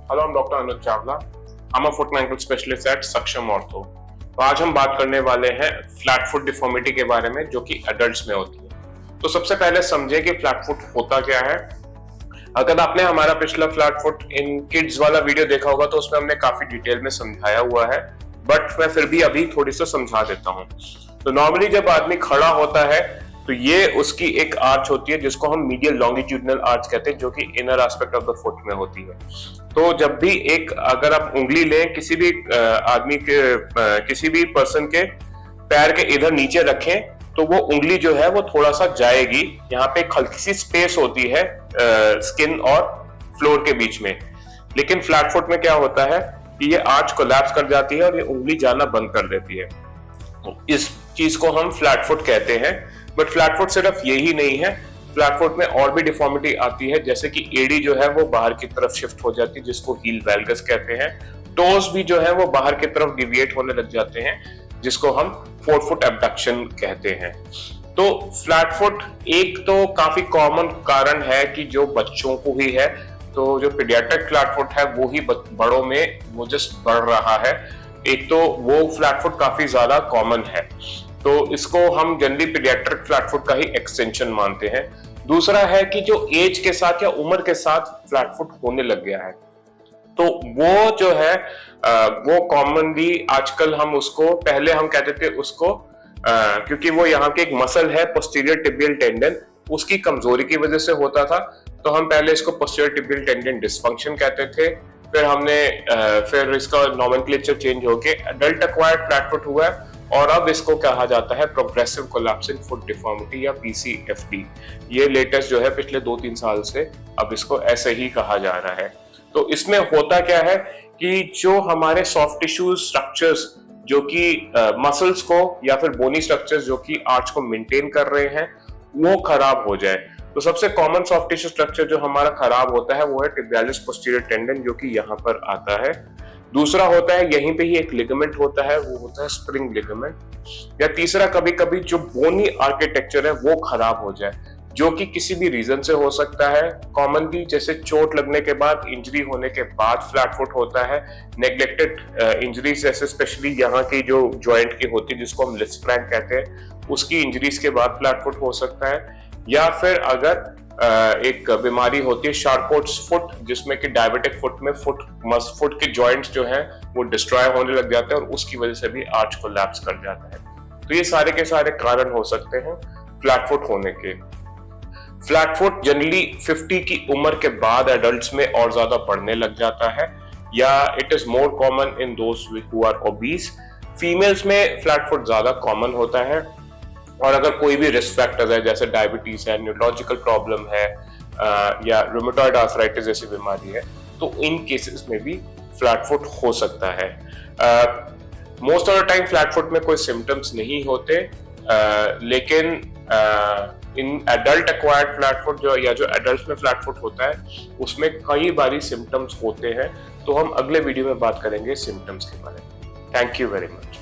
Hello, I'm Dr. Anuj Chawla. I'm a foot and ankle specialist at Saksham Ortho. तो आज हम बात करने वाले हैं फ्लैट फुट डिफॉर्मिटी के बारे में जो कि एडल्ट्स में होती है। तो सबसे पहले समझे कि फ्लैट फुट होता क्या है। अगर आपने हमारा पिछला फ्लैट फुट इन किड्स वाला वीडियो देखा होगा तो उसमें हमने काफी डिटेल में समझाया हुआ है, बट मैं फिर भी अभी थोड़ी सा समझा देता हूँ। तो नॉर्मली जब आदमी खड़ा होता है तो ये उसकी एक आर्च होती है जिसको हम मीडियल लॉन्गिट्यूडनल आर्च कहते हैं, जो कि inner aspect of the foot में होती है। तो जब भी अगर आप उंगली लें किसी भी आदमी के किसी भी पर्सन के पैर के इधर नीचे रखें तो वो उंगली जो है वो थोड़ा सा जाएगी। यहाँ पे एक हल्की सी स्पेस होती है स्किन और फ्लोर के बीच में। लेकिन फ्लैट फुट में क्या होता है कि ये आर्च कोलैप्स कर जाती है और ये उंगली जाना बंद कर देती है। इस चीज को हम फ्लैट फुट कहते हैं। बट फ्लैट फुट सिर्फ यही नहीं है, फ्लैट फुट में और भी डिफॉर्मिटी आती है, जैसे कि एडी जो है वो बाहर की तरफ शिफ्ट हो जाती है जिसको हील वैल्गस कहते हैं। टोज भी जो है वो बाहर की तरफ डिविएट होने लग जाते हैं जिसको हम फोरफुट एबडक्शन कहते हैं। तो फ्लैट फुट एक तो काफी कॉमन कारण है कि जो बच्चों को ही है, तो जो पीडियाट्रिक फ्लैट फुट है वो ही बड़ों में वो जस्ट बढ़ रहा है। एक तो वो फ्लैट फुट काफी ज्यादा कॉमन है, तो इसको हम जनरली पीडियाट्रिक फ्लैट फुट का ही एक्सटेंशन मानते हैं। दूसरा है कि जो एज के साथ या उम्र के साथ फ्लैट फुट होने लग गया है, तो वो जो है वो कॉमनली आजकल हम उसको, पहले हम कहते थे उसको क्योंकि वो यहाँ के एक मसल है पोस्टीरियर टिबियल टेंडन, उसकी कमजोरी की वजह से होता था, तो हम पहले इसको पोस्टीरियर टिबियल टेंडन डिसफंक्शन कहते थे। फिर इसका नोमेनक्लेचर चेंज होके एडल्ट एक्वायर्ड फ्लैट फुट हुआ है और अब इसको कहा जाता है प्रोग्रेसिव कोलैप्सिंग फुट डिफॉर्मिटी या PCFD। ये लेटेस्ट जो है पिछले 2-3 साल से अब इसको ऐसे ही कहा जा रहा है। तो इसमें होता क्या है कि जो हमारे सॉफ्ट टिश्यू स्ट्रक्चर्स जो कि मसल्स को या फिर बोनी स्ट्रक्चर्स जो कि आर्च को मेंटेन कर रहे हैं वो खराब हो जाए। तो सबसे कॉमन सॉफ्ट टिश्यू स्ट्रक्चर जो हमारा खराब होता है वो है टिबियालिस पोस्टीरियर टेंडन, जो कि यहाँ पर आता है। दूसरा होता है यहीं पे ही एक लिगामेंट होता है, वो होता है स्प्रिंग लिगामेंट। या तीसरा कभी कभी जो बोनी आर्किटेक्चर है वो खराब हो जाए, जो कि किसी भी रीजन से हो सकता है। कॉमनली जैसे चोट लगने के बाद, इंजरी होने के बाद फ्लैट फुट होता है। नेग्लेक्टेड इंजरीज जैसे स्पेशली यहाँ की जो जॉइंट की होती है जिसको हम लिस्फ्रैंक कहते हैं, उसकी इंजरीज के बाद फ्लैट फुट हो सकता है। या फिर अगर एक बीमारी होती है शार्कोट्स फुट, जिसमें कि डायबिटिक फुट में फुट के जॉइंट्स जो हैं वो डिस्ट्रॉय होने लग जाते हैं और उसकी वजह से भी आर्च कोलैप्स कर जाता है। तो ये सारे के सारे कारण हो सकते हैं फ्लैट फुट होने के। फ्लैट फुट जनरली 50 की उम्र के बाद एडल्ट्स में और ज्यादा बढ़ने लग जाता है, या it is more common in those who are obese. Females में फ्लैट फुट ज्यादा कॉमन होता है, और अगर कोई भी रिस्क फैक्टर्स है जैसे डायबिटीज है, न्यूरोलॉजिकल प्रॉब्लम है या रूमेटॉइड आर्थराइटिस जैसी बीमारी है, तो इन केसेस में भी फ्लैट फुट हो सकता है। Most of the time flat foot में कोई सिम्टम्स नहीं होते, लेकिन in adult acquired flat foot जो एडल्ट में फ्लैट फुट होता है उसमें कई बारी सिम्टम्स होते हैं। तो हम अगले वीडियो में बात करेंगे सिम्टम्स के बारे में। Thank you very much.